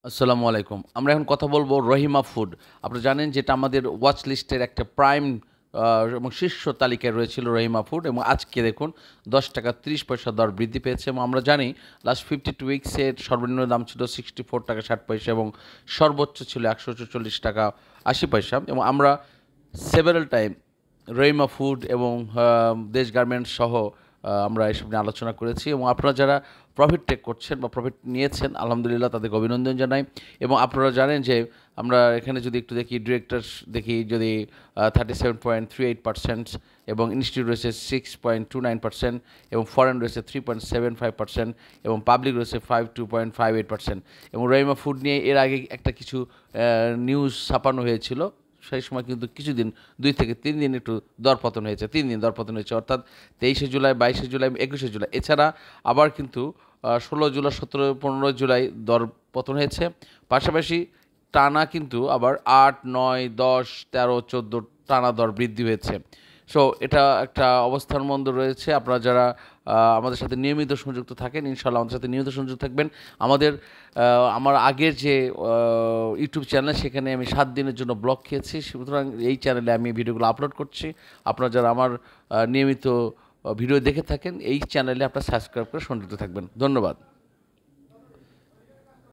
আসসালামু আলাইকুম। আমরা এখন কথা বলবো রহিমা ফুড। আপনারা জানেন যেটা আমাদের ওয়াচ লিস্টের একটা প্রাইম এবং শীর্ষ তালিকায় রয়েছিল রহিমা ফুড, এবং আজকে দেখুন ৳10.30 দর বৃদ্ধি পেয়েছে। এবং আমরা জানি লাস্ট 52 উইকসের সর্বনিম্ন দাম ছিল ৳64.60 এবং সর্বোচ্চ ছিল ৳144.80। এবং আমরা সেভারাল টাইম রহিমা ফুড এবং দেশ গার্মেন্টস সহ আমরা এসব নিয়ে আলোচনা করেছি, এবং আপনারা যারা প্রফিট টেক করছেন বা প্রফিট নিয়েছেন আলহামদুলিল্লাহ তাদেরকে অভিনন্দন জানাই। এবং আপনারা জানেন যে আমরা এখানে যদি একটু দেখি ডিরেক্টরস দেখি, যদি 37.38% এবং ইনস্টিটিউট রয়েছে 6.29% এবং ফরেন রয়েছে 3.75% এবং পাবলিক রয়েছে 52.58%। এবং রহিমা ফুড নিয়ে এর আগে একটা কিছু নিউজ ছাপানো হয়েছিল, সেই সময় কিন্তু কিছুদিন 2 থেকে 3 দিন একটু দরপতন হয়েছে, 3 দিন দরপতন হয়েছে, অর্থাৎ 23শে জুলাই, 22শে জুলাই, 21শে জুলাই। এছাড়া আবার কিন্তু 16 জুলাই, 17, 15 জুলাই দরপতন হয়েছে। পাশাপাশি টানা কিন্তু আবার 8, 9, 10, 13, 14 টানা দর বৃদ্ধি হয়েছে। সো এটা একটা অবস্থার মধ্যে রয়েছে। আপনারা যারা আমাদের সাথে নিয়মিত সংযুক্ত থাকেন, ইনশাআল্লাহ আমাদের সাথে নিয়মিত সংযুক্ত থাকবেন। আমার আগের যে ইউটিউব চ্যানেল, সেখানে আমি 7 দিনের জন্য ব্লক খেয়েছি, সুতরাং এই চ্যানেলে আমি ভিডিওগুলো আপলোড করছি। আপনারা যারা আমার নিয়মিত ভিডিও দেখে থাকেন, এই চ্যানেলে আপনারা সাবস্ক্রাইব করে সংযুক্ত থাকবেন। ধন্যবাদ।